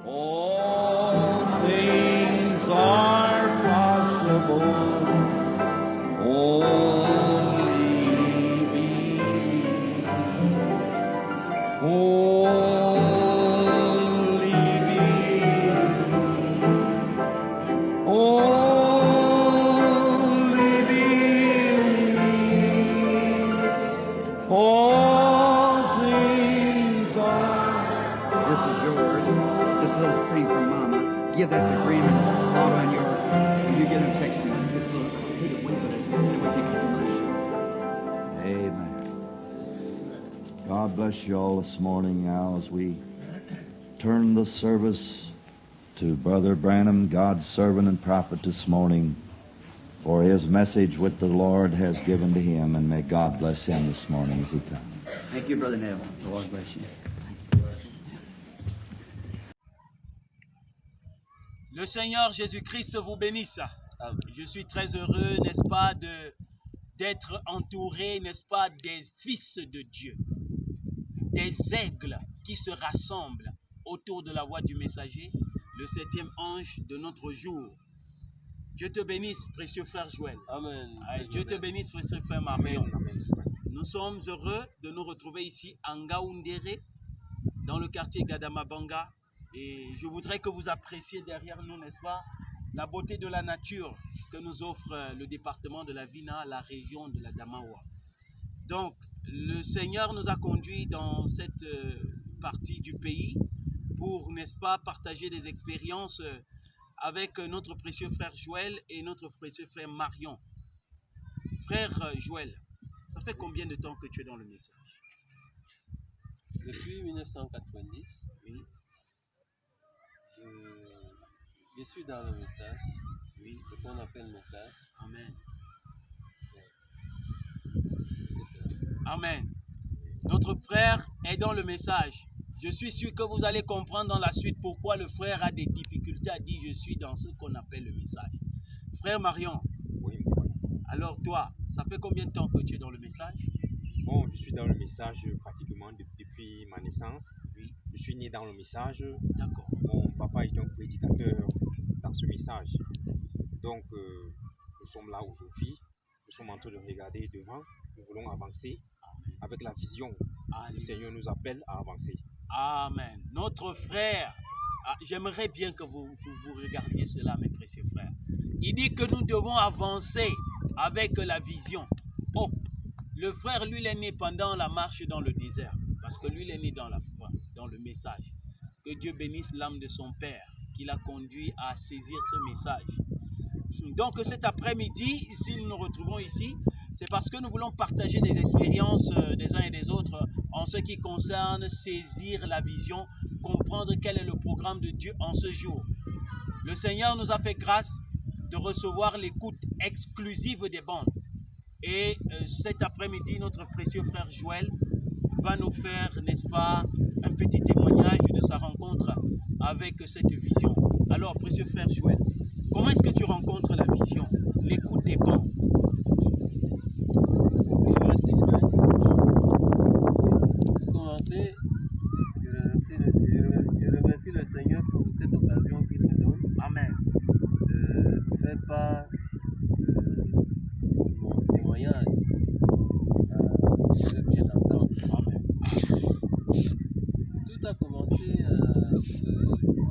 All things are possible. Only believe. Only believe. Only believe. All things are. This is yours. This little thing from Mama. Give that to Graham and Otto and you get him text you. This little, take it with it. Take it with you, got some money. Amen. God bless you all this morning now as we turn the service to Brother Branham, God's servant and prophet this morning, for his message which the Lord has given to him, and may God bless him this morning as he comes. Thank you, Brother Neville. The Lord bless you. Le Seigneur Jésus-Christ vous bénisse. Je suis très heureux, n'est-ce pas, d'être entouré, n'est-ce pas, des fils de Dieu, des aigles qui se rassemblent autour de la voix du messager, le 7e ange de notre jour. Dieu te bénisse, précieux frère Joël. Amen. Dieu te bénisse, précieux frère Marion. Nous sommes heureux de nous retrouver ici à Ngaoundéré, dans le quartier Gadamabanga. Et je voudrais que vous appréciez derrière nous, n'est-ce pas, la beauté de la nature que nous offre le département de la Vina, la région de la Damawa. Donc, le Seigneur nous a conduits dans cette partie du pays pour, n'est-ce pas, partager des expériences avec notre précieux frère Joël et notre précieux frère Marion. Frère Joël, ça fait combien de temps que tu es dans le message? Depuis 1990, oui. Je suis dans le message, oui, ce qu'on appelle message. Amen. Ouais. Amen. Notre frère est dans le message. Je suis sûr que vous allez comprendre dans la suite pourquoi le frère a des difficultés à dire je suis dans ce qu'on appelle le message. Frère Marion, oui. Alors toi, ça fait combien de temps que tu es dans le message? Bon, je suis dans le message pratiquement depuis ma naissance. Oui. Je suis né dans le message. D'accord. Mon papa est un prédicateur dans ce message. Donc, nous sommes là aujourd'hui. Nous sommes en train de regarder devant. Nous voulons avancer avec la vision. Le Seigneur nous appelle à avancer. Amen. Notre frère, j'aimerais bien que vous regardiez cela, mes précieux frères. Il dit que nous devons avancer avec la vision. Oh, le frère, lui, il est né pendant la marche dans le désert. Parce que lui, il est né dans la foi, dans le message. Que Dieu bénisse l'âme de son père, qui l'a conduit à saisir ce message. Donc cet après-midi, si nous nous retrouvons ici, c'est parce que nous voulons partager des expériences des uns et des autres en ce qui concerne saisir la vision, comprendre quel est le programme de Dieu en ce jour. Le Seigneur nous a fait grâce de recevoir l'écoute exclusive des bandes. Et cet après-midi, notre précieux frère Joël va nous faire, n'est-ce pas, un petit témoignage de sa rencontre avec cette vision. Alors, précieux frère Joël, comment est-ce que tu rencontres la vision, l'écoute des bandes? Merci frère. Pour commencer, je remercie le Seigneur pour cette occasion qu'il me donne. Amen. De faire part de mon témoignage. Je vais bien l'entendre. Amen. Tout a commencé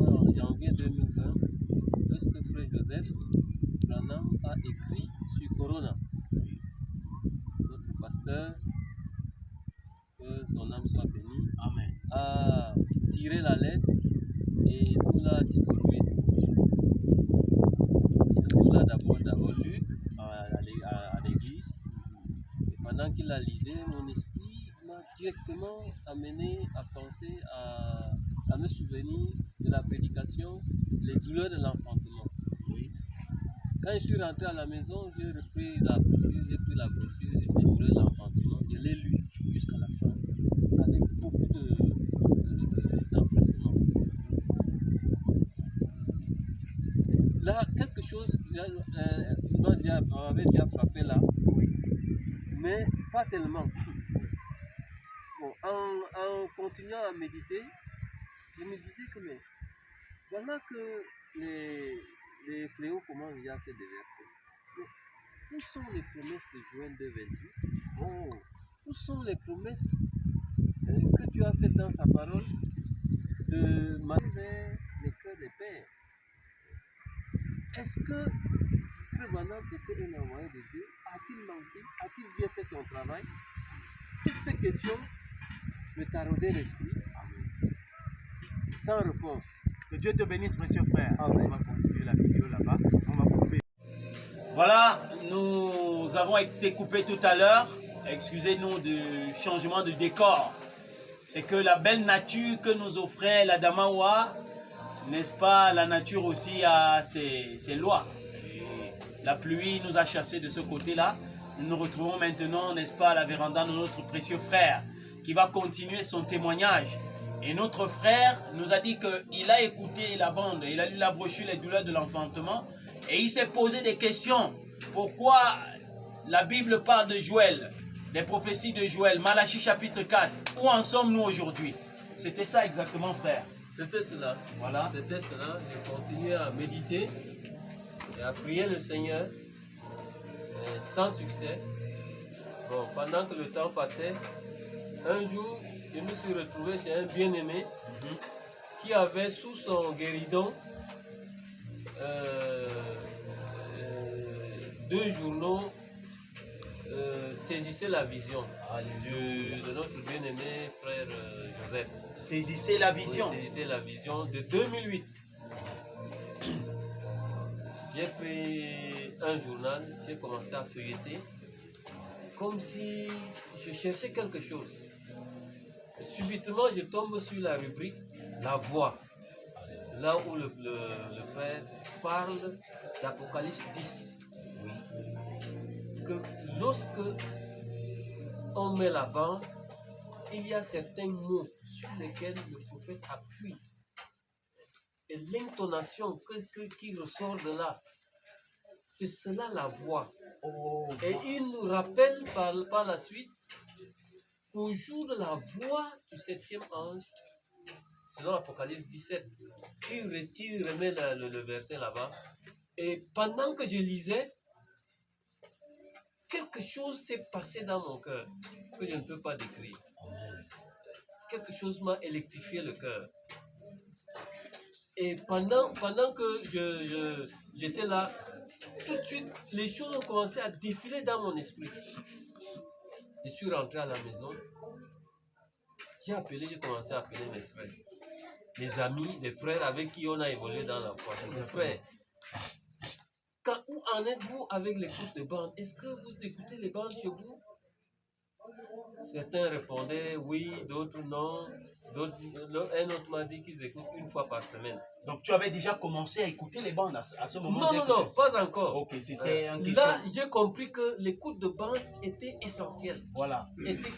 en janvier 2020, lorsque frère Joseph Branham a écrit sur Corona. Notre pasteur, que son âme soit bénie, Amen. a tiré la lettre et nous l'a distribuée. Il nous l'a d'abord lu à l'église. Et pendant qu'il la lisait, mon esprit m'a directement amené à penser, à me souvenir de la prédication, les douleurs de l'enfantement. Oui. Quand je suis rentré à la maison, j'ai pris la brochure, les douleurs de l'enfantement, je l'ai lu jusqu'à la fin, avec beaucoup d'empressement. Là, quelque chose m'avait déjà frappé là, mais pas tellement. Bon, en continuant à méditer, je me disais que mais voilà que les fléaux commencent déjà à se déverser. Mais où sont les promesses de Joël 2,28? Oh, où sont les promesses que tu as faites dans sa parole de marcher vers les cœurs des pères? Est-ce que Frère Branham était un envoyé de Dieu? A-t-il menti? A-t-il bien fait son travail? Toutes ces questions me taraudaient l'esprit sans réponse. Que Dieu te bénisse, précieux frère. Amen. On va continuer la vidéo là-bas. On va couper. Voilà, nous avons été coupés tout à l'heure. Excusez-nous du changement de décor. C'est que la belle nature que nous offrait la Damawa, n'est-ce pas, la nature aussi a ses lois. Et la pluie nous a chassés de ce côté-là. Nous nous retrouvons maintenant, n'est-ce pas, à la véranda de notre précieux frère qui va continuer son témoignage. Et notre frère nous a dit qu'il a écouté la bande, il a lu la brochure Les douleurs de l'enfantement et il s'est posé des questions. Pourquoi la Bible parle de Joël, des prophéties de Joël, Malachie chapitre 4, où en sommes-nous aujourd'hui? C'était ça exactement, frère. C'était cela. Voilà. C'était cela. J'ai continué à méditer et à prier le Seigneur sans succès. Bon, pendant que le temps passait, un jour, je me suis retrouvé chez un bien-aimé qui avait sous son guéridon 2 journaux Saisissez la vision de notre bien-aimé frère Joseph. Saisissez la vision. Oui, Saisissez la vision de 2008. J'ai pris un journal, j'ai commencé à feuilleter comme si je cherchais quelque chose. Subitement, je tombe sur la rubrique La Voix, là où le frère parle d'Apocalypse 10. Que lorsque on met l'avant, il y a certains mots sur lesquels le prophète appuie. Et l'intonation qui ressort de là, c'est cela la voix. Et il nous rappelle par la suite qu'au jour de la voix du 7e ange, selon Apocalypse 17, il remet le verset là-bas. Et pendant que je lisais, quelque chose s'est passé dans mon cœur que je ne peux pas décrire. Quelque chose m'a électrifié le cœur. Et pendant que j'étais là, tout de suite, les choses ont commencé à défiler dans mon esprit. Je suis rentré à la maison. J'ai commencé à appeler mes frères, mes amis, les frères avec qui on a évolué dans la foi. Mes frères, où en êtes-vous avec l'écoute de bande? Est-ce que vous écoutez les bandes chez vous? Certains répondaient oui, d'autres non. Un autre m'a dit qu'ils écoutent 1 fois par semaine. Donc tu avais déjà commencé à écouter les bandes à ce moment? Non, pas encore. Ok, c'était un question. Là, j'ai compris que l'écoute de bande était essentielle. Voilà.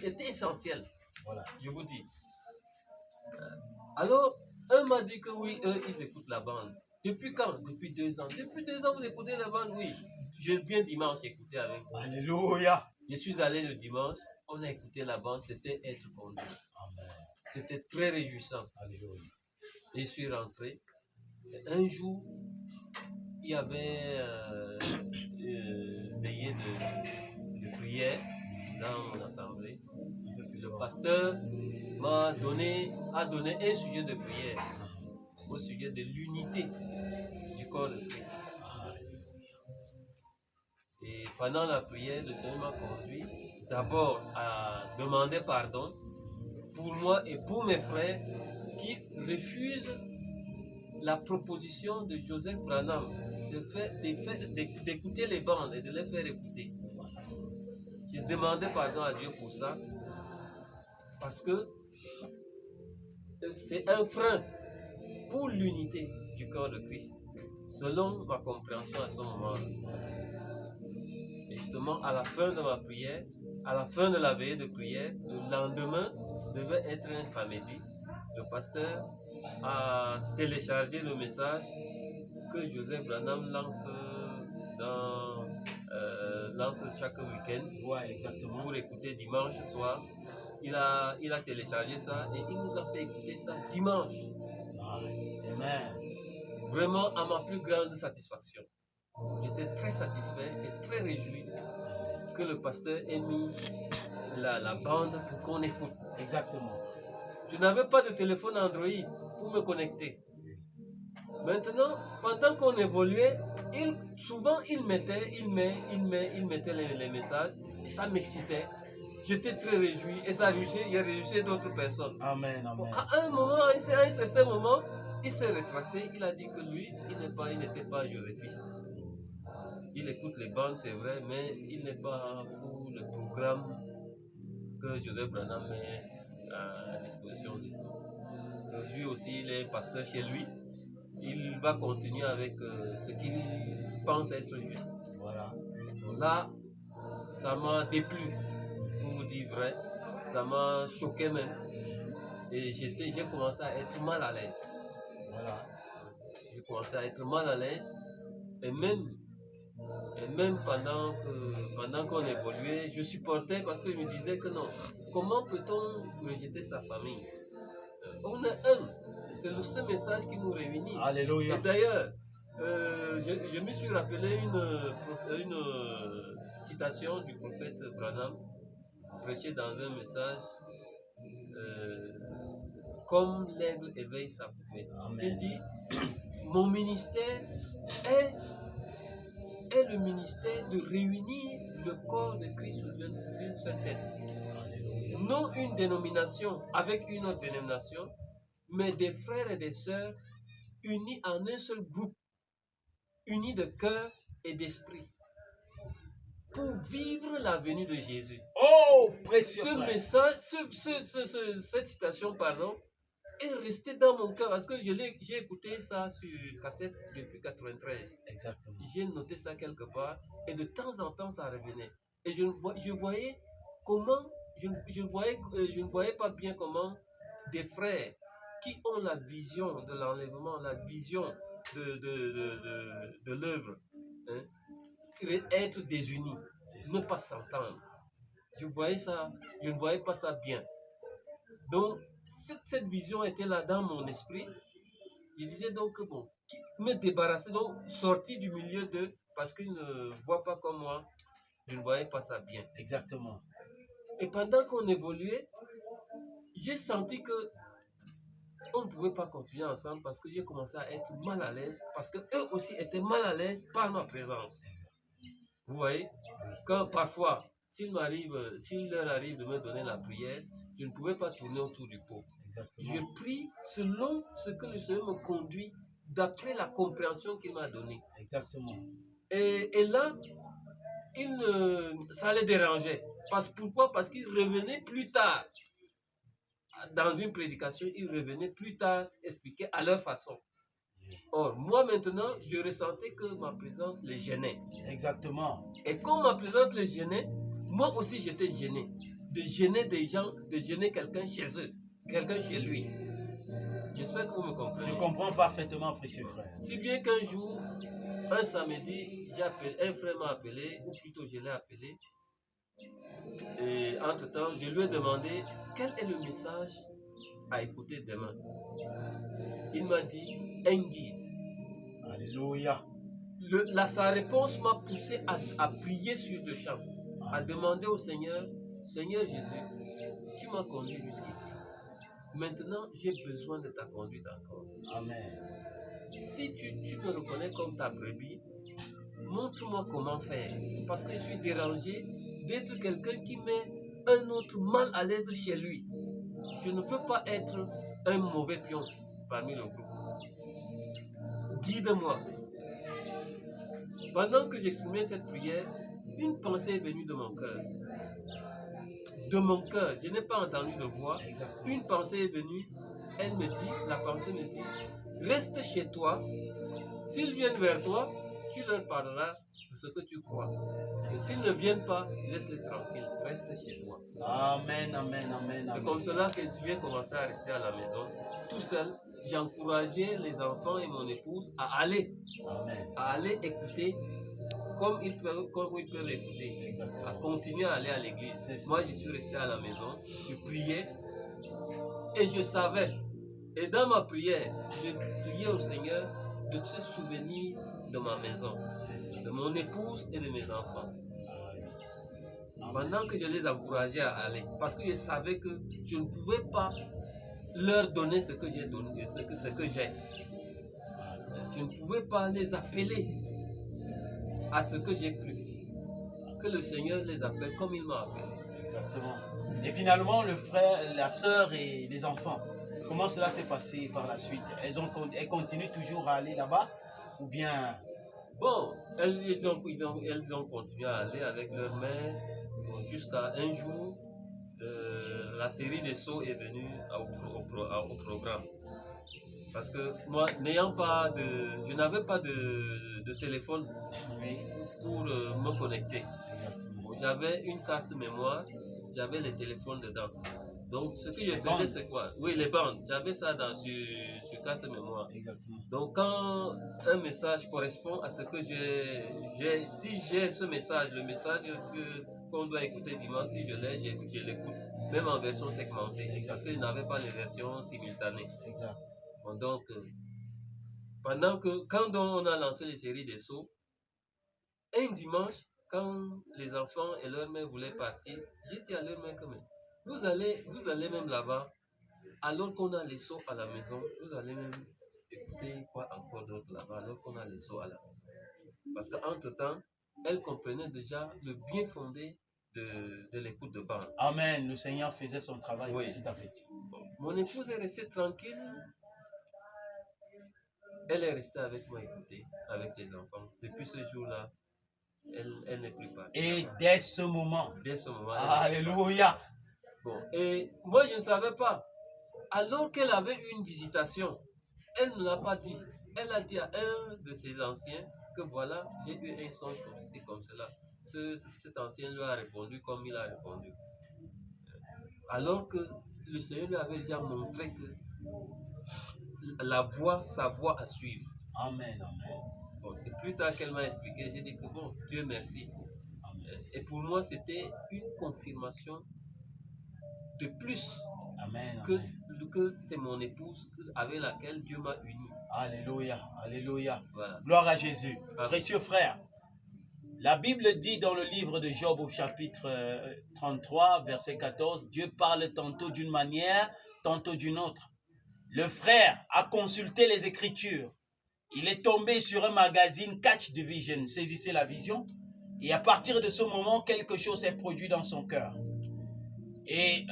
Était essentielle. Voilà. Je vous dis. Alors, un m'a dit que oui, eux, ils écoutent la bande. Depuis quand? Depuis 2 ans. Depuis 2 ans, vous écoutez la bande? Oui. Je viens dimanche écouter avec vous. Alléluia. Je suis allé le dimanche, on a écouté la bande, c'était être conduit. C'était très réjouissant. Alléluia. Et je suis rentré. Et un jour, il y avait une veillée de prière dans mon assemblée. Le pasteur a donné un sujet de prière au sujet de l'unité du corps de Christ. Et pendant la prière, le Seigneur m'a conduit d'abord à demander pardon pour moi et pour mes frères qui refusent la proposition de Joseph Branham d'écouter les bandes et de les faire écouter. J'ai demandé pardon à Dieu pour ça parce que c'est un frein pour l'unité du corps de Christ, selon ma compréhension à ce moment-là. Et justement, à la fin de ma prière, à la fin de la veillée de prière, le lendemain devait être un samedi. Le pasteur a téléchargé le message que Joseph Branham lance chaque week-end. Ouais, exactement. Pour écouter dimanche soir. Il a téléchargé ça et il nous a fait écouter ça dimanche. Amen. Vraiment à ma plus grande satisfaction. J'étais très satisfait et très réjoui que le pasteur ait mis la bande pour qu'on écoute. Exactement. Je n'avais pas de téléphone Android pour me connecter. Maintenant, pendant qu'on évoluait, souvent il mettait les messages et ça m'excitait. J'étais très réjoui et ça réjouissait d'autres personnes. Amen, amen. À un moment, à un certain moment, il s'est rétracté. Il a dit que lui, il n'était pas joséphiste. Il écoute les bandes, c'est vrai, mais il n'est pas pour le programme que Joseph Branham met à disposition des gens. Lui aussi, il est pasteur chez lui. Il va continuer avec ce qu'il pense être juste. Voilà. Là, ça m'a déplu, pour vous dire vrai. Ça m'a choqué même. Et j'ai commencé à être mal à l'aise. Voilà. J'ai commencé à être mal à l'aise. Et même pendant qu'on évoluait, je supportais parce que je me disais que non, comment peut-on rejeter sa famille? On est un. C'est le seul message qui nous réunit. Alléluia. Et d'ailleurs, je me suis rappelé une citation du prophète Branham, prêchée dans un message, comme l'aigle éveille sa poupée. Il dit, mon ministère est le ministère de réunir le corps de Christ sous une seule tête. Non une dénomination avec une autre dénomination, mais des frères et des sœurs unis en un seul groupe, unis de cœur et d'esprit, pour vivre la venue de Jésus. Oh, précieux Ce frère. message, cette citation, pardon, est restée dans mon cœur parce que j'ai écouté ça sur cassette depuis 93. Exactement. J'ai noté ça quelque part et de temps en temps ça revenait. Et je voyais comment, je ne voyais pas bien comment des frères qui ont la vision de l'enlèvement, la vision de l'œuvre, hein, être désunis, ne pas s'entendre. Je ne voyais pas ça bien. Donc, cette vision était là dans mon esprit. Je disais donc que bon, me débarrasser, donc sortir du milieu d'eux, parce qu'ils ne voient pas comme moi, je ne voyais pas ça bien. Exactement. Et pendant qu'on évoluait, j'ai senti que on ne pouvait pas continuer ensemble parce que j'ai commencé à être mal à l'aise, parce que eux aussi étaient mal à l'aise par ma présence. Vous voyez, quand parfois, s'il leur arrive de me donner la prière, je ne pouvais pas tourner autour du pot. Exactement. Je prie selon ce que le Seigneur me conduit, d'après la compréhension qu'il m'a donnée. Exactement. Et là, ça les dérangeait. Pourquoi? Parce qu'ils revenaient plus tard. Dans une prédication, ils revenaient plus tard expliquer à leur façon. Or, moi maintenant, je ressentais que ma présence les gênait. Exactement. Et comme ma présence les gênait, moi aussi j'étais gêné. De gêner des gens, de gêner quelqu'un chez eux, quelqu'un chez lui. J'espère que vous me comprenez. Je comprends parfaitement, précieux frère. Si bien qu'un jour, un samedi, un frère m'a appelé, ou plutôt je l'ai appelé. Et entre-temps, je lui ai demandé quel est le message à écouter demain. Il m'a dit un guide. Alléluia. Sa réponse m'a poussé à prier sur le champ, à demander au Seigneur, Seigneur Jésus, tu m'as conduit jusqu'ici. Maintenant, j'ai besoin de ta conduite encore. Amen. Si tu me reconnais comme ta brebis, montre-moi comment faire. Parce que je suis dérangé d'être quelqu'un qui met un autre mal à l'aise chez lui. Je ne veux pas être un mauvais pion parmi le groupe. Guide-moi. Pendant que j'exprimais cette prière, une pensée est venue de mon cœur. De mon cœur, je n'ai pas entendu de voix. Une pensée est venue. La pensée me dit, reste chez toi. S'ils viennent vers toi, tu leur parleras de ce que tu crois. Et s'ils ne viennent pas, laisse-les tranquilles. Reste chez toi. Amen, amen, amen. C'est comme cela que j'ai commencé à rester à la maison, tout seul. J'encourageais les enfants et mon épouse à aller écouter comme ils peuvent écouter, à continuer à aller à l'église. Moi, je suis resté à la maison, je priais et je savais. Et dans ma prière, je priais au Seigneur de se souvenir de ma maison, de mon épouse et de mes enfants. Pendant que je les encourageais à aller, parce que je savais que je ne pouvais pas leur donner ce que j'ai donné, ce que j'ai. Je ne pouvais pas les appeler à ce que j'ai cru. Que le Seigneur les appelle comme il m'a appelé. Exactement. Et finalement, le frère, la sœur et les enfants, comment cela s'est passé par la suite? Elles continuent toujours à aller là-bas ou bien... Bon, elles ont continué à aller avec leur mère jusqu'à un jour, la série des sauts est venue au programme. Parce que moi, je n'avais pas de téléphone pour me connecter. Bon, j'avais une carte mémoire, j'avais les téléphones dedans. Donc, ce que je faisais, c'est quoi? Oui, les bandes. J'avais ça sur carte mémoire. Exactement. Donc, quand un message correspond à ce que j'ai, si j'ai ce message, le message qu'on doit écouter dimanche, si je l'ai, je l'écoute. Même en version segmentée. Parce qu'il n'avait pas les versions simultanées. Exact. Bon, donc, quand on a lancé les séries des sauts, un dimanche, quand les enfants et leur mère voulaient partir, j'étais à leur mère quand même. Vous allez même là-bas, alors qu'on a les sauts à la maison, vous allez même écouter quoi encore d'autre là-bas, alors qu'on a les sauts à la maison. Parce qu'entre-temps, elle comprenait déjà le bien fondé de l'écoute de bande. Amen. Le Seigneur faisait son travail petit à petit. Bon, mon épouse est restée tranquille. Elle est restée avec moi écouter, avec les enfants. Depuis ce jour-là, elle n'est plus partie. Et dès ce moment. Alléluia. Bon, et moi je ne savais pas. Alors qu'elle avait eu une visitation, elle ne l'a pas dit. Elle a dit à un de ses anciens que voilà, j'ai eu un songe comme ceci, comme cela. Cet ancien lui a répondu comme il a répondu. Alors que le Seigneur lui avait déjà montré que sa voie à suivre. Amen, amen. Bon, c'est plus tard qu'elle m'a expliqué. J'ai dit que bon, Dieu merci. Amen. Et pour moi, c'était une confirmation de plus. Amen, que c'est mon épouse avec laquelle Dieu m'a uni. Alléluia, alléluia. Voilà. Gloire à Jésus. Amen. Précieux frère, la Bible dit dans le livre de Job au chapitre 33, verset 14, Dieu parle tantôt d'une manière, tantôt d'une autre. Le frère a consulté les Écritures. Il est tombé sur un magazine Catch the Vision, saisissez la vision. Et à partir de ce moment, quelque chose s'est produit dans son cœur. Et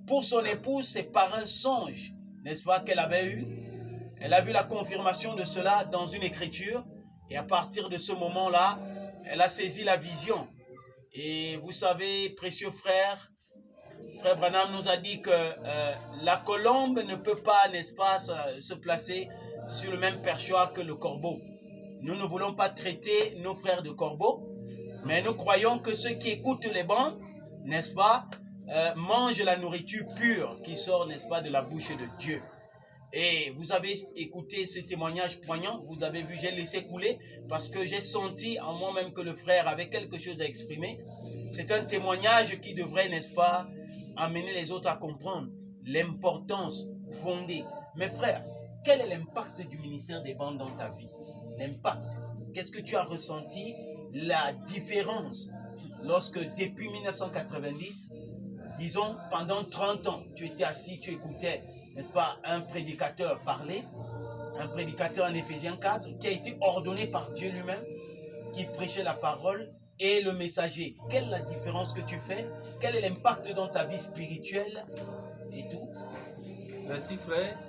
pour son épouse, c'est par un songe, n'est-ce pas, qu'elle avait eu. Elle a vu la confirmation de cela dans une écriture. Et à partir de ce moment-là, elle a saisi la vision. Et vous savez, précieux frère, Frère Branham nous a dit que la colombe ne peut pas, n'est-ce pas, se placer sur le même perchoir que le corbeau. Nous ne voulons pas traiter nos frères de corbeaux, mais nous croyons que ceux qui écoutent les bancs, n'est-ce pas, mangent la nourriture pure qui sort, n'est-ce pas, de la bouche de Dieu. Et vous avez écouté ce témoignage poignant, vous avez vu, j'ai laissé couler parce que j'ai senti en moi-même que le frère avait quelque chose à exprimer. C'est un témoignage qui devrait, n'est-ce pas, amener les autres à comprendre l'importance fondée. Mes frères, quel est l'impact du ministère des bandes dans ta vie? L'impact, qu'est-ce que tu as ressenti? La différence lorsque depuis 1990, disons pendant 30 ans, tu étais assis, tu écoutais, n'est-ce pas, un prédicateur parler, un prédicateur en Éphésiens 4 qui a été ordonné par Dieu lui-même, qui prêchait la parole, et le messager. Quelle est la différence que tu fais? Quel est l'impact dans ta vie spirituelle et tout? Merci frère.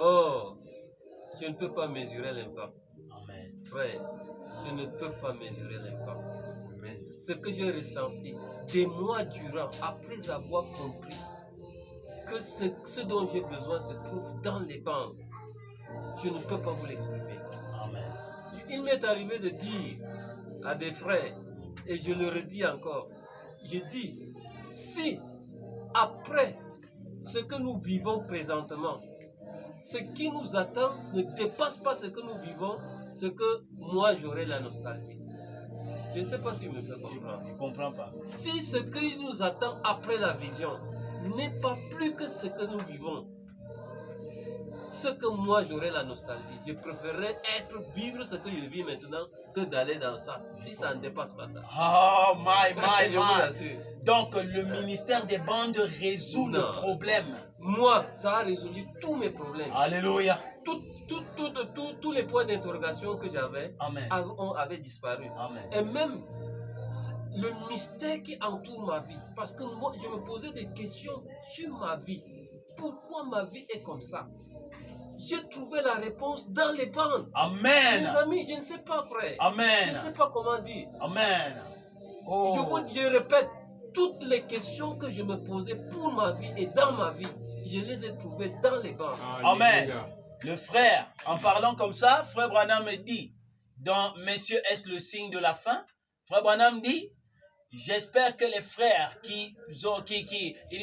Oh, je ne peux pas mesurer l'impact. Amen. Frère, je ne peux pas mesurer l'impact. Ce que j'ai ressenti des mois durant, après avoir compris que ce dont j'ai besoin se trouve dans les bandes, je ne peux pas vous l'exprimer. Amen. Il m'est arrivé de dire à des frères, et je le redis encore, je dis, si après ce que nous vivons présentement, ce qui nous attend ne dépasse pas ce que nous vivons, ce que moi j'aurai la nostalgie. Je ne sais pas si je me fais comprendre. Je ne comprends pas. Si ce qui nous attend après la vision n'est pas plus que ce que nous vivons, ce que moi j'aurais la nostalgie. Je préférerais vivre ce que je vis maintenant que d'aller dans ça. Si ça ne dépasse pas ça. Oh, Je vous assure. Donc, le ministère des bandes résout le Non. problème. Moi, ça a résolu tous mes problèmes. Alléluia. Tous les points d'interrogation que j'avais Amen. avaient disparu. Amen. Et même le mystère qui entoure ma vie. Parce que moi, je me posais des questions sur ma vie. Pourquoi ma vie est comme ça? J'ai trouvé la réponse dans les bandes. Amen. Mes amis, je ne sais pas, frère. Amen. Je ne sais pas comment dire. Amen. Oh. Je répète, toutes les questions que je me posais pour ma vie et dans ma vie, je les ai trouvées dans les bandes. Amen. Le frère, en parlant comme ça, frère Branham me dit, dans Messieurs, est-ce le signe de la fin? Frère Branham dit, j'espère que les frères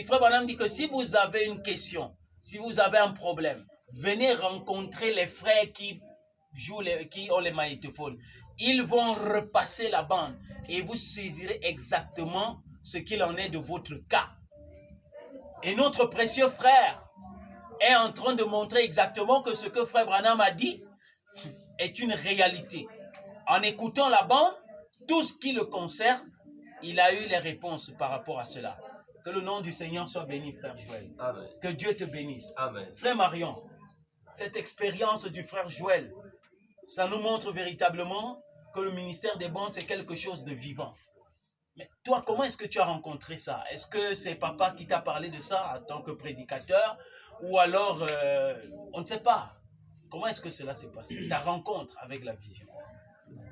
frère Branham dit que si vous avez une question, si vous avez un problème, venez rencontrer les frères qui ont les magnétophones. Ils vont repasser la bande et vous saisirez exactement ce qu'il en est de votre cas. Et notre précieux frère est en train de montrer exactement que ce que frère Branham a dit est une réalité. En écoutant la bande, tout ce qui le concerne, il a eu les réponses par rapport à cela. Que le nom du Seigneur soit béni, frère Joël. Amen. Que Dieu te bénisse. Amen. Frère Marion, cette expérience du frère Joël, ça nous montre véritablement que le ministère des bandes, c'est quelque chose de vivant. Mais toi, comment est-ce que tu as rencontré ça? Est-ce que c'est papa qui t'a parlé de ça en tant que prédicateur? Ou alors, on ne sait pas. Comment est-ce que cela s'est passé? Ta rencontre avec la vision?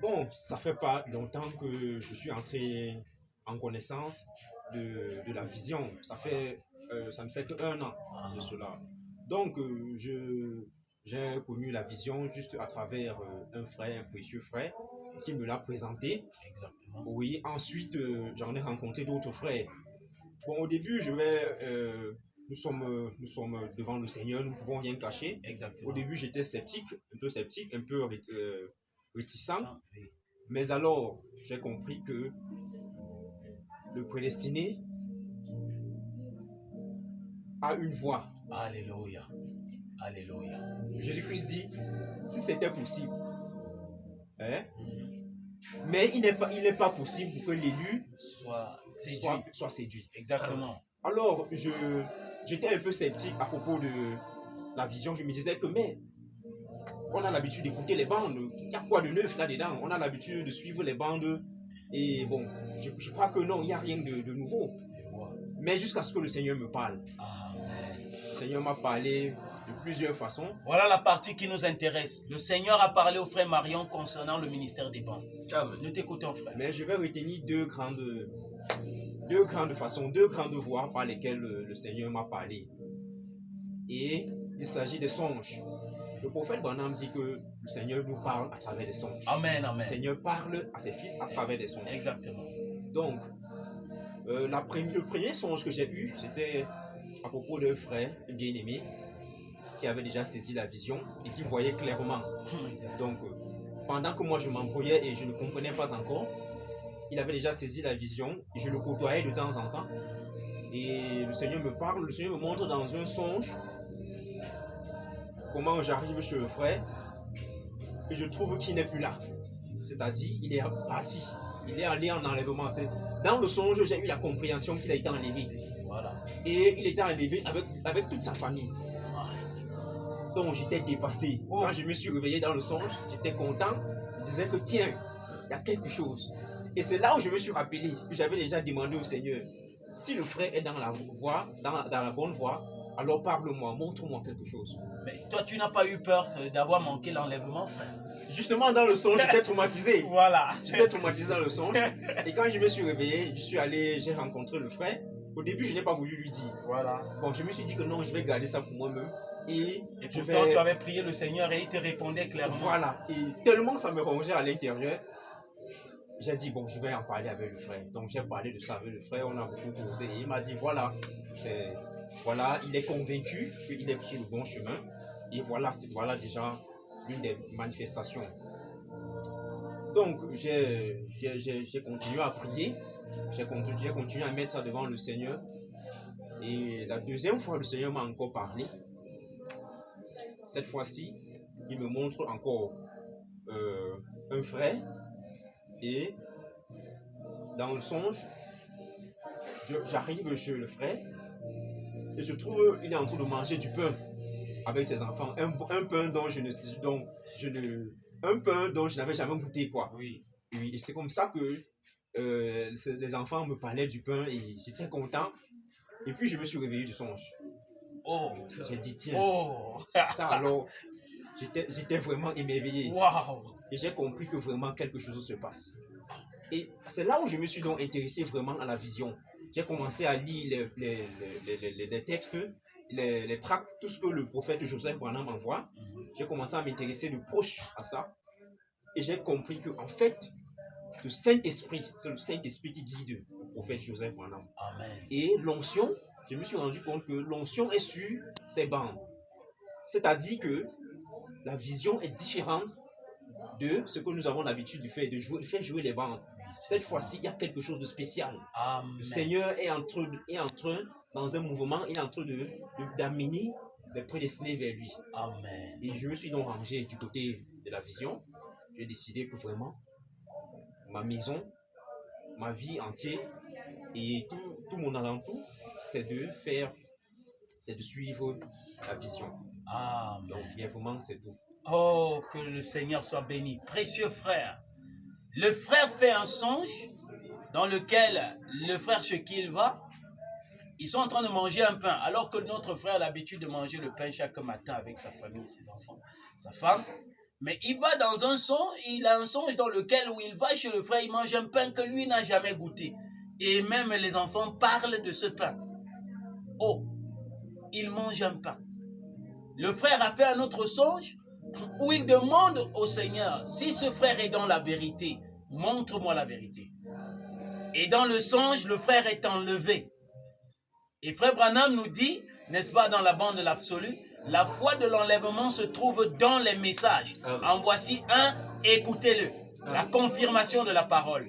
Bon, ça fait pas longtemps que je suis entré en connaissance de la vision. Ça ne fait qu'1 an de cela. Donc, j'ai connu la vision juste à travers un frère, un précieux frère, qui me l'a présenté. Exactement. Oui, ensuite, j'en ai rencontré d'autres frères. Bon, au début, nous sommes devant le Seigneur, nous ne pouvons rien cacher. Exactement. Au début, j'étais sceptique, un peu réticent. Oui. Mais alors, j'ai compris que le prédestiné a une voix. Alléluia. Alléluia. Jésus-Christ dit, si c'était possible, hein, mais il n'est pas possible pour que l'élu soit séduit. Exactement. Alors, j'étais un peu sceptique à propos de la vision. Je me disais que, mais, on a l'habitude d'écouter les bandes. Il y a quoi de neuf là-dedans? On a l'habitude de suivre les bandes. Et bon, je crois que non, il n'y a rien de nouveau. Mais jusqu'à ce que le Seigneur me parle. Amen. Le Seigneur m'a parlé de plusieurs façons. Voilà la partie qui nous intéresse. Le Seigneur a parlé au frère Marion concernant le ministère des bandes. Amen. Nous t'écoutons, frère. Mais je vais retenir deux grandes façons, deux grandes voies par lesquelles le Seigneur m'a parlé. Et il s'agit des songes. Le prophète Branham dit que le Seigneur nous parle à travers des songes. Amen, amen. Le Seigneur parle à ses fils à travers des songes. Exactement. Donc, le premier songe que j'ai eu, c'était à propos d'un frère bien-aimé qui avait déjà saisi la vision et qui voyait clairement. Donc, pendant que moi je m'embrouillais et je ne comprenais pas encore, il avait déjà saisi la vision et je le côtoyais de temps en temps. Et le Seigneur me parle, le Seigneur me montre dans un songe comment j'arrive chez le frère et je trouve qu'il n'est plus là. C'est-à-dire, il est parti. Il est allé en enlèvement. Dans le songe, j'ai eu la compréhension qu'il a été enlevé. Voilà. Et il était enlevé avec toute sa famille. Donc j'étais dépassé. Oh. Quand je me suis réveillé dans le songe, j'étais content. Je disais que tiens, il y a quelque chose. Et c'est là où je me suis rappelé que j'avais déjà demandé au Seigneur, si le frère est dans la voie, dans la bonne voie, alors parle-moi, montre-moi quelque chose. Mais toi, tu n'as pas eu peur d'avoir manqué l'enlèvement, frère? Justement, dans le songe, j'étais traumatisé. Voilà. J'étais traumatisé dans le songe. Et quand je me suis réveillé, j'ai rencontré le frère. Au début, je n'ai pas voulu lui dire. Voilà. Bon, je me suis dit que non, je vais garder ça pour moi-même. Et pourtant, tu avais prié le Seigneur et il te répondait clairement. Voilà. Et tellement ça me rongeait à l'intérieur, j'ai dit, bon, je vais en parler avec le frère. Donc, j'ai parlé de ça avec le frère. On a beaucoup causé. Et il m'a dit, voilà, il est convaincu qu'il est sur le bon chemin. Et voilà déjà une des manifestations. Donc, j'ai continué à prier. J'ai continué à mettre ça devant le Seigneur. Et la deuxième fois, le Seigneur m'a encore parlé. cette fois-ci, il me montre encore un frère. Et dans le songe, j'arrive chez le frère et je trouve qu'il est en train de manger du pain avec ses enfants. Un pain dont je n'avais jamais goûté, quoi. Oui. Et c'est comme ça que les enfants me parlaient du pain et j'étais content. Et puis je me suis réveillé du songe. Oh. J'ai dit, tiens, Oh. ça alors, j'étais vraiment émerveillé. Wow. Et j'ai compris que vraiment quelque chose se passe. Et c'est là où je me suis donc intéressé vraiment à la vision. J'ai commencé à lire les textes, les tracts, tout ce que le prophète Joseph Branham envoie. J'ai commencé à m'intéresser de proche à ça. Et j'ai compris que en fait, le Saint-Esprit, c'est le Saint-Esprit qui guide le prophète Joseph Branham. Amen. Et l'onction, je me suis rendu compte que l'onction est sur ses bandes. C'est-à-dire que la vision est différente de ce que nous avons l'habitude de faire, de faire jouer les bandes. Cette fois-ci, il y a quelque chose de spécial. Amen. Le Seigneur est en train, dans un mouvement, il est en train d'amener les prédestinés vers lui. Amen. Et je me suis donc rangé du côté de la vision. J'ai décidé que vraiment, ma maison, ma vie entière et tout mon alentour, c'est de suivre la vision. Amen. Donc, bien vraiment, c'est tout. Oh, que le Seigneur soit béni. Précieux frère, le frère fait un songe dans lequel le frère chez qui il va, ils sont en train de manger un pain, alors que notre frère a l'habitude de manger le pain chaque matin avec sa famille, ses enfants, sa femme. Mais il va dans un songe, il a un songe dans lequel où il va chez le frère, il mange un pain que lui n'a jamais goûté. Et même les enfants parlent de ce pain. Oh, il mange un pain. Le frère a fait un autre songe où il demande au Seigneur, si ce frère est dans la vérité, montre-moi la vérité. Et dans le songe, le frère est enlevé. Et frère Branham nous dit, n'est-ce pas, dans la bande de l'absolu, la foi de l'enlèvement se trouve dans les messages. En voici un, écoutez-le. La confirmation de la parole.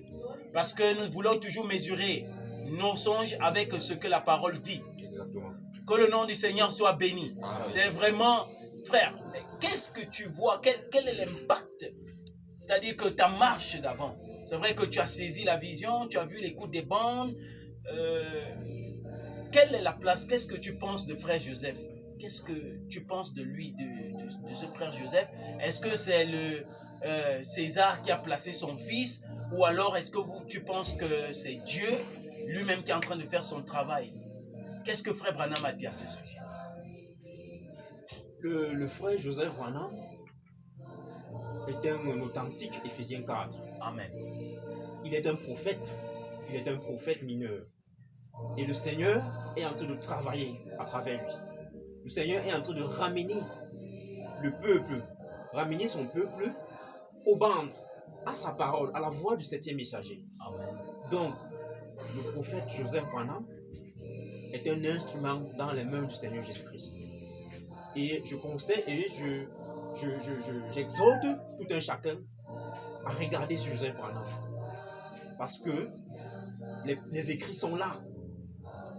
Parce que nous voulons toujours mesurer nos songes avec ce que la parole dit. Exactement. Que le nom du Seigneur soit béni. C'est vraiment, frère, qu'est-ce que tu vois? Quel est l'impact? C'est-à-dire que ta marche d'avant. C'est vrai que tu as saisi la vision, tu as vu l'écoute des bandes. Quelle est la place? Qu'est-ce que tu penses de frère Joseph? Qu'est-ce que tu penses de lui, de ce frère Joseph? Est-ce que c'est le César qui a placé son fils? Ou alors est-ce que tu penses que c'est Dieu lui-même qui est en train de faire son travail? Qu'est-ce que frère Branham a dit à ce sujet? Le frère Joseph Branham est un authentique Éphésiens 4. Amen. Il est un prophète. Il est un prophète mineur. Et le Seigneur est en train de travailler à travers lui. Le Seigneur est en train de ramener le peuple, ramener son peuple aux bandes, à sa parole, à la voix du 7e messager. Amen. Donc, le prophète Joseph Branham est un instrument dans les mains du Seigneur Jésus-Christ. Et je conseille et j'exhorte tout un chacun à regarder sur Joseph Branham. Parce que les écrits sont là.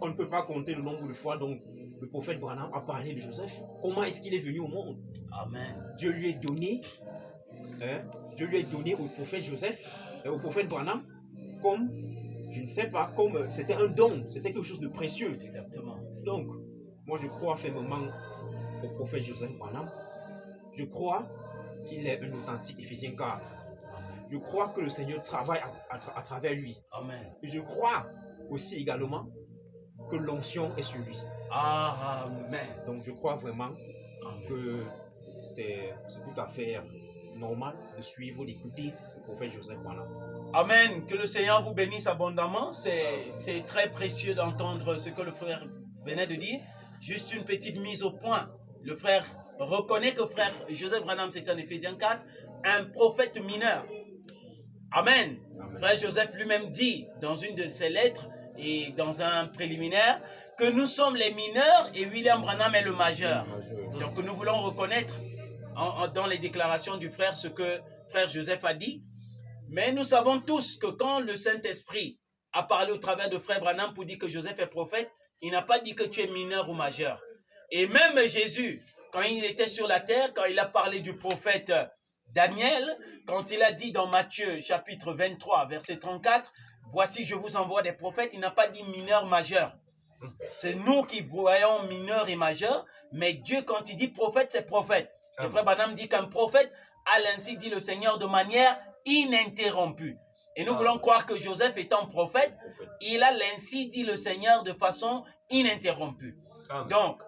On ne peut pas compter le nombre de fois dont le prophète Branham a parlé de Joseph. Comment est-ce qu'il est venu au monde? Amen. Dieu lui a donné au prophète Joseph, au prophète Branham, comme, je ne sais pas, comme c'était un don, c'était quelque chose de précieux. Exactement. Donc, moi je crois fermement au prophète Joseph Branham. Je crois qu'il est un authentique Éphésiens 4. Je crois que le Seigneur travaille à travers lui. Amen. Et je crois aussi également que l'onction est sur lui. Amen. Donc je crois vraiment que c'est tout à fait normal de suivre, d'écouter le prophète Joseph Branham. Amen. Que le Seigneur vous bénisse abondamment. C'est très précieux d'entendre ce que le frère venait de dire. Juste une petite mise au point. Le frère reconnaît que frère Joseph Branham, c'est en Éphésiens 4, un prophète mineur. Amen. Amen. Frère Joseph lui-même dit dans une de ses lettres et dans un préliminaire que nous sommes les mineurs et William Branham est le majeur. Donc nous voulons reconnaître dans les déclarations du frère ce que frère Joseph a dit. Mais nous savons tous que quand le Saint-Esprit a parlé au travers de frère Branham pour dire que Joseph est prophète, il n'a pas dit que tu es mineur ou majeur. Et même Jésus, quand il était sur la terre, quand il a parlé du prophète Daniel, quand il a dit dans Matthieu chapitre 23, verset 34, « Voici, je vous envoie des prophètes », il n'a pas dit mineur, majeur. C'est nous qui voyons mineur et majeur, mais Dieu, quand il dit prophète, c'est prophète. Et frère Branham dit qu'un prophète a l'ainsi dit le Seigneur de manière ininterrompue. Et nous voulons croire que Joseph étant prophète, il a l'ainsi dit le Seigneur de façon ininterrompue. Donc,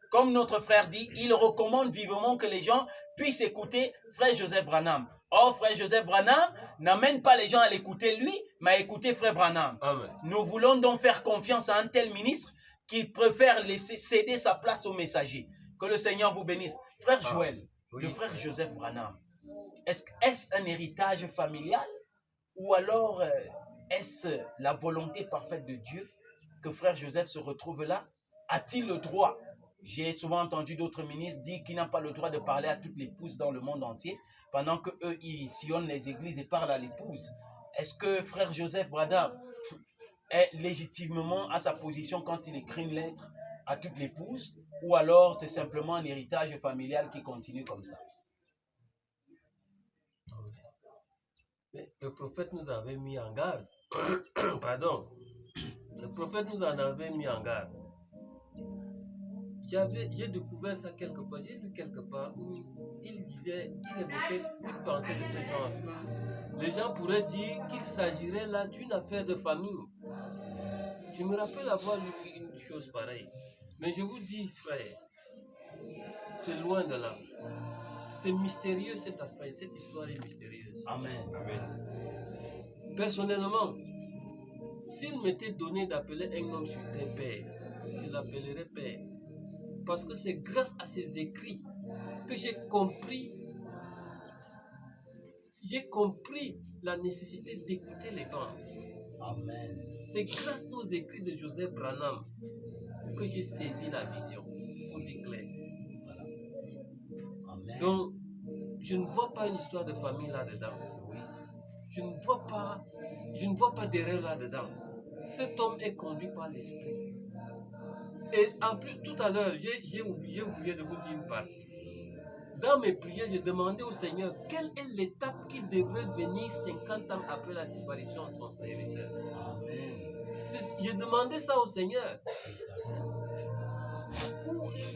comme notre frère dit, il recommande vivement que les gens puissent écouter frère Joseph Branham. Or, frère Joseph Branham n'amène pas les gens à l'écouter lui, mais à écouter frère Branham. Amen. Nous voulons donc faire confiance à un tel ministre qui préfère laisser céder sa place au messager. Que le Seigneur vous bénisse. Frère Joël, le frère Joseph Branham, est-ce un héritage familial ou alors est-ce la volonté parfaite de Dieu que frère Joseph se retrouve là? A-t-il le droit? J'ai souvent entendu d'autres ministres dire qu'il n'a pas le droit de parler à toutes les épouses dans le monde entier, pendant qu'eux, ils sillonnent les églises et parlent à l'épouse. Est-ce que frère Joseph Branham est légitimement à sa position quand il écrit une lettre à toute l'épouse, ou alors c'est simplement un héritage familial qui continue comme ça? Mais le prophète nous avait mis en garde. Pardon. Le prophète nous en avait mis en garde. J'ai découvert ça quelque part, j'ai lu quelque part où il disait, il évoquait une pensée de ce genre. Les gens pourraient dire qu'il s'agirait là d'une affaire de famille. Je me rappelle avoir lu une chose pareille. Mais je vous dis, frère, c'est loin de là. C'est mystérieux cette affaire, cette histoire est mystérieuse. Amen. Amen. Personnellement, s'il m'était donné d'appeler un homme sur terre père, je l'appellerais père. Parce que c'est grâce à ses écrits que j'ai compris la nécessité d'écouter les bandes. Amen. C'est grâce aux écrits de Joseph Branham que j'ai saisi la vision, pour dire clair. Voilà. Amen. Donc, je ne vois pas une histoire de famille là-dedans. Oui. Je ne vois pas d'erreur là-dedans. Cet homme est conduit par l'esprit. Et en plus, tout à l'heure, j'ai oublié de vous dire une partie. Dans mes prières, j'ai demandé au Seigneur quelle est l'étape qui devrait venir 50 ans après la disparition de son serviteur. J'ai demandé ça au Seigneur.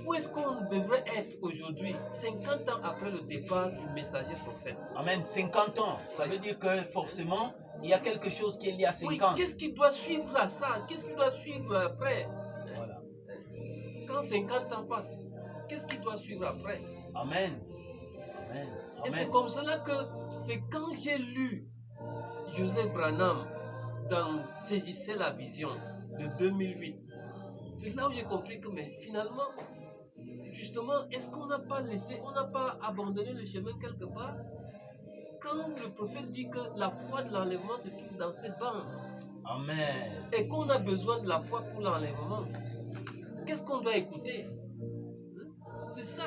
Où est-ce qu'on devrait être aujourd'hui, 50 ans après le départ du messager prophète? Amen. 50 ans, ça veut dire que forcément, il y a quelque chose qui est lié à 50 oui, ans. Qu'est-ce qui doit suivre à ça? Qu'est-ce qui doit suivre après? Voilà. Quand 50 ans passent, qu'est-ce qui doit suivre après? Amen. Amen. Et Amen. c'est comme cela que c'est quand j'ai lu Joseph Branham dans Saisissez la vision de 2008, c'est là où j'ai compris que mais finalement, justement, est-ce qu'on n'a pas abandonné le chemin quelque part? Quand le prophète dit que la foi de l'enlèvement se trouve dans cette bande. Amen. Et qu'on a besoin de la foi pour l'enlèvement, qu'est-ce qu'on doit écouter? C'est ça.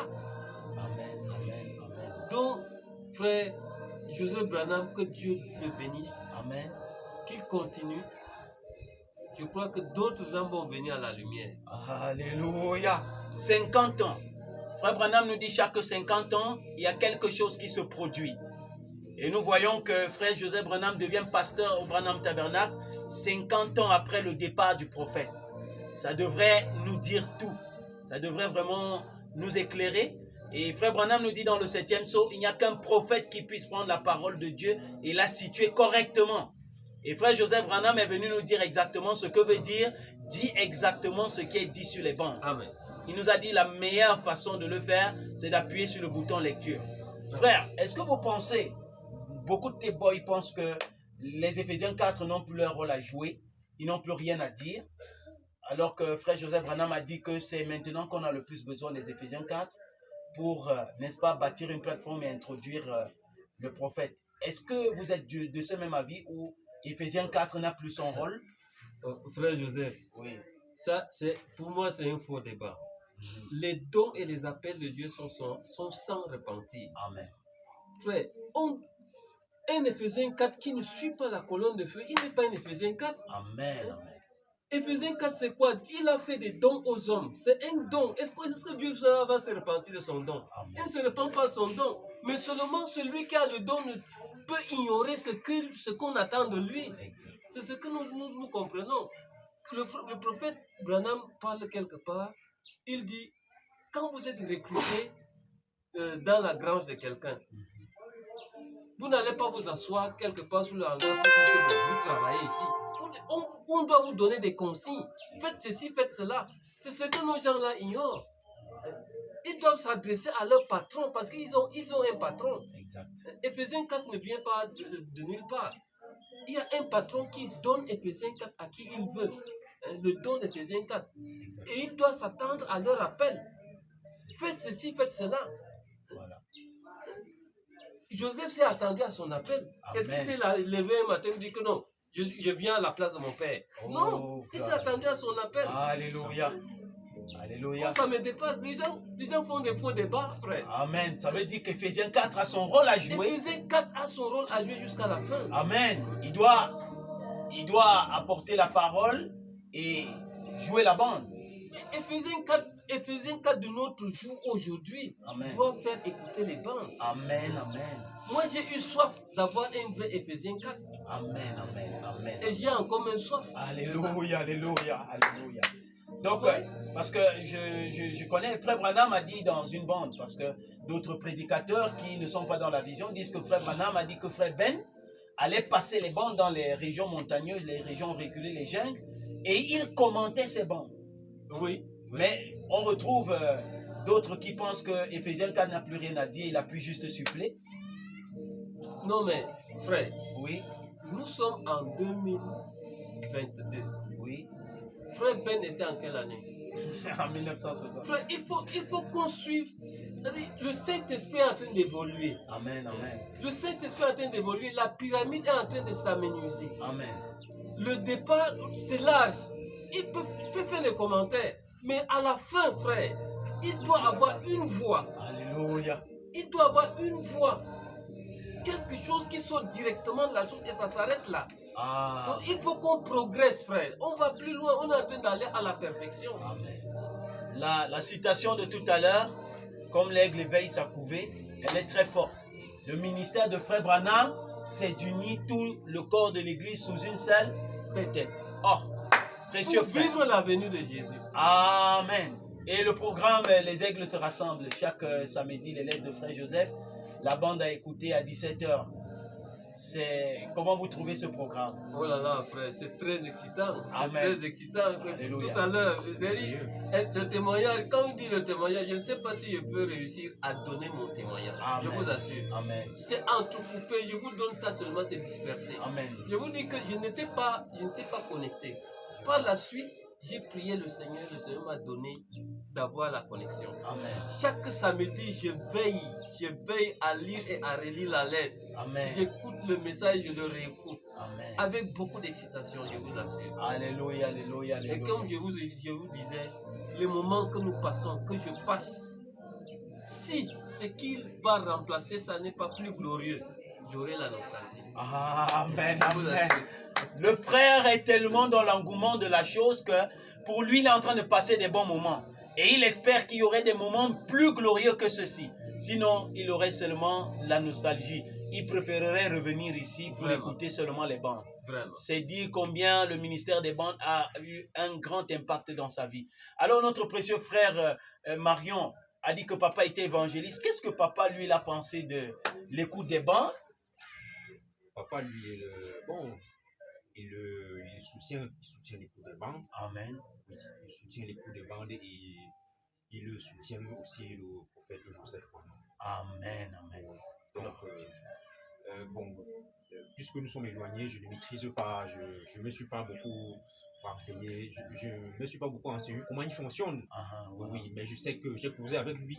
Amen. Amen. Amen. Donc, frère Joseph Branham, que Dieu le bénisse. Amen. Qu'il continue. Je crois que d'autres âmes vont venir à la lumière. Alléluia. 50 ans. Frère Branham nous dit chaque 50 ans, il y a quelque chose qui se produit. Et nous voyons que frère Joseph Branham devient pasteur au Branham Tabernacle 50 ans après le départ du prophète. Ça devrait nous dire tout. Ça devrait vraiment nous éclairer. Et frère Branham nous dit dans le 7e sceau, il n'y a qu'un prophète qui puisse prendre la parole de Dieu et la situer correctement. Et frère Joseph Branham est venu nous dire exactement ce que veut dire, dit exactement ce qui est dit sur les bancs. Amen. Il nous a dit la meilleure façon de le faire, c'est d'appuyer sur le bouton lecture. Frère, est-ce que vous pensez, beaucoup de tes boys pensent que les Éphésiens 4 n'ont plus leur rôle à jouer, ils n'ont plus rien à dire, alors que frère Joseph Branham a dit que c'est maintenant qu'on a le plus besoin des Éphésiens 4 pour, n'est-ce pas, bâtir une plateforme et introduire le prophète. Est-ce que vous êtes de ce même avis où Éphésiens 4 n'a plus son rôle? Frère Joseph, Oui. Ça, pour moi, c'est un faux débat. Les dons et les appels de Dieu sont sans repentir. Amen. Frère, un Éphésiens 4 qui ne suit pas la colonne de feu, il n'est pas un Éphésiens 4. Amen. Amen. Éphésiens 4, c'est quoi? Il a fait des dons aux hommes. C'est un don. Est-ce que Dieu va se repentir de son don? Il ne se repent pas de son don. Mais seulement celui qui a le don ne peut ignorer ce qu'on attend de lui. C'est ce que nous comprenons. Le prophète Branham parle quelque part. Il dit, quand vous êtes recruté dans la grange de quelqu'un, vous n'allez pas vous asseoir quelque part sous le hangar pour dire que vous travaillez ici. On doit vous donner des consignes. Faites ceci, faites cela. C'est ce que nos gens-là ignorent. Ils doivent s'adresser à leur patron parce qu'ils ont un patron. Exact. Éphésiens 4 ne vient pas de nulle part. Il y a un patron qui donne Éphésiens 4 à qui il veut. Le don d'Éphésiens 4. Exact. Et il doit s'attendre à leur appel. Faites ceci, faites cela. Voilà. Joseph s'est attendu à son appel. Est-ce qu'il s'est levé un matin et dit que non, je viens à la place de mon père? Non, il s'est attendu à son appel. Alléluia. Alléluia. Ça me dépasse. Les gens font des faux débats, frère. Amen. Ça veut dire qu'Éphésiens 4 a son rôle à jouer. Éphésiens 4 a son rôle à jouer jusqu'à la fin. Amen. Il doit apporter la parole et jouer la bande. Éphésiens 4 de notre jour aujourd'hui doit faire écouter les bandes. Amen, amen. Moi, j'ai eu soif d'avoir un vrai Éphésiens 4. Amen, amen, amen. Et j'ai encore même soif. Alléluia, alléluia, alléluia. Donc, parce que je connais, Frère Branham a dit dans une bande, parce que d'autres prédicateurs qui ne sont pas dans la vision disent que Frère Branham a dit que Frère Ben allait passer les bandes dans les régions montagneuses, les régions reculées, les jungles, et il commentait ces bandes. Oui. Mais on retrouve d'autres qui pensent que Éphésiens 4 n'a plus rien à dire, il a pu juste suppléer. Non mais, frère, Oui. Nous sommes en 2022. Oui. Frère Ben était en quelle année? En 1960. Frère, il faut qu'on suive. Le Saint-Esprit est en train d'évoluer. Amen, amen. Le Saint-Esprit est en train d'évoluer. La pyramide est en train de s'amenuiser. Amen. Le départ, c'est large. Il peut faire les commentaires. Mais à la fin, frère, il doit avoir une voix. Alléluia. Il doit avoir une voix. Quelque chose qui sort directement de la source et ça s'arrête là. Ah. Donc, il faut qu'on progresse, frère. On va plus loin, on est en train d'aller à la perfection. Amen. La citation de tout à l'heure, comme l'aigle éveille sa couvée, elle est très forte. Le ministère de Frère Branham, c'est d'unir tout le corps de l'Église sous une seule tête. Oh, précieux Pour frère. vivre la venue de Jésus. Amen. Et le programme, les aigles se rassemblent chaque samedi, les lettres de Frère Joseph. La bande a écouté à 17h. Comment vous trouvez ce programme? Oh là là, frère, c'est très excitant. Amen. C'est très excitant. Alléluia. Tout à l'heure, le témoignage, quand on dit le témoignage, je ne sais pas si je peux réussir à donner mon témoignage. Amen. Je vous assure. Amen. C'est entrecoupé, je vous donne ça seulement, c'est dispersé. Amen. Je vous dis que je n'étais pas connecté. Par la suite, j'ai prié le Seigneur m'a donné d'avoir la connexion. Amen. Chaque samedi, je veille à lire et à relire la lettre. Amen. J'écoute le message, je le réécoute. Amen. Avec beaucoup d'excitation, je vous assure. Alléluia, alléluia, alléluia. Et comme je vous disais, les moments que nous passons, que je passe, si ce qui va remplacer, ça n'est pas plus glorieux, j'aurai la nostalgie. Amen, Je vous amen. assure. Le frère est tellement dans l'engouement de la chose que pour lui, il est en train de passer des bons moments. Et il espère qu'il y aurait des moments plus glorieux que ceux-ci. Sinon, il aurait seulement la nostalgie. Il préférerait revenir ici pour Vraiment. écouter seulement les bandes. Vraiment. C'est dire combien le ministère des bandes a eu un grand impact dans sa vie. Alors notre précieux frère Marion a dit que papa était évangéliste. Qu'est-ce que papa, lui, il a pensé de l'écoute des bandes? Papa, lui, il soutient l'écoute des bandes. Amen. Oui, il soutient l'écoute des bandes et il le soutient aussi le prophète Joseph. Amen, amen. Donc, puisque nous sommes éloignés, je ne maîtrise pas, je ne me suis pas beaucoup renseigné, je ne me suis pas beaucoup renseigné comment il fonctionne. Oui, mais je sais que j'ai causé avec lui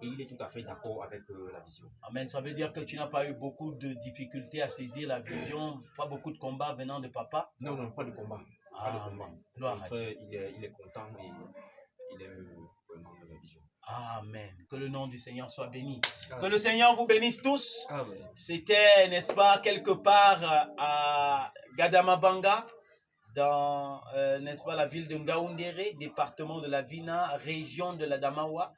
et il est tout à fait d'accord avec la vision. Amen. Ça veut dire que tu n'as pas eu beaucoup de difficultés à saisir la vision, pas beaucoup de combats venant de papa? Non, pas de combat. Pas de combat. Gloire à Dieu. Il est content et il aime vraiment la vision. Amen. Que le nom du Seigneur soit béni. Amen. Que le Seigneur vous bénisse tous. Amen. C'était, n'est-ce pas, quelque part à Gadamabanga, dans, n'est-ce pas, la ville de Ngaoundéré, département de la Vina, région de la Damawa.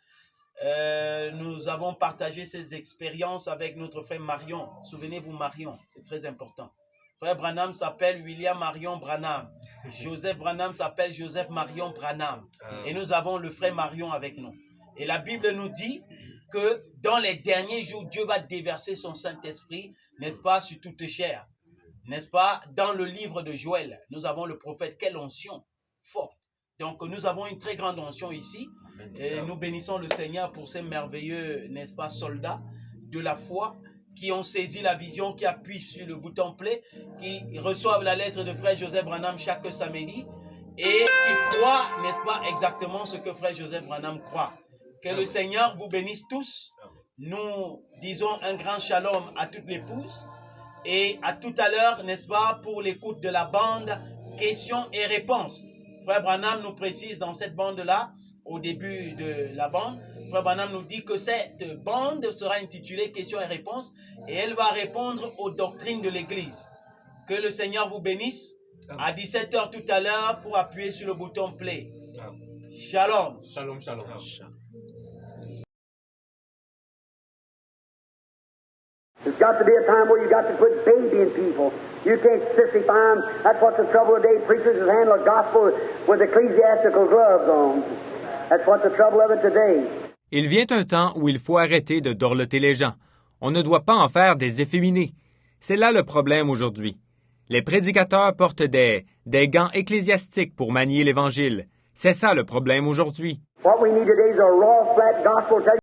Nous avons partagé ces expériences avec notre frère Marion. Souvenez-vous Marion, c'est très important. Frère Branham s'appelle William Marion Branham. Joseph Branham s'appelle Joseph Marion Branham. Et nous avons le frère Marion avec nous. Et la Bible nous dit que dans les derniers jours, Dieu va déverser son Saint-Esprit, n'est-ce pas, sur toute chair. N'est-ce pas, dans le livre de Joël, nous avons le prophète. Quelle onction forte. Donc nous avons une très grande onction ici. Et nous bénissons le Seigneur pour ces merveilleux, n'est-ce pas, soldats de la foi qui ont saisi la vision, qui appuient sur le bouton play, qui reçoivent la lettre de frère Joseph Branham chaque samedi et qui croient, n'est-ce pas, exactement ce que frère Joseph Branham croit. Que le Seigneur vous bénisse tous. Nous disons un grand shalom à toute l'épouse et à tout à l'heure, n'est-ce pas, pour l'écoute de la bande questions et réponses. Frère Branham nous précise dans cette bande-là, au début de la bande, Frère Branham nous dit que cette bande sera intitulée questions et réponses et elle va répondre aux doctrines de l'Église. Que le Seigneur vous bénisse. À 17h tout à l'heure pour appuyer sur le bouton play. Shalom. Shalom, shalom. There's got to be a time where you got to put baby in people. You can't sissify them. That's what's the trouble today. Preachers will handle the gospel with ecclesiastical gloves on. That's what's the trouble of it today. Il vient un temps où il faut arrêter de dorloter les gens. On ne doit pas en faire des efféminés. C'est là le problème aujourd'hui. Les prédicateurs portent des gants ecclésiastiques pour manier l'Évangile. C'est ça le problème aujourd'hui. What we need today is a raw, flat gospel.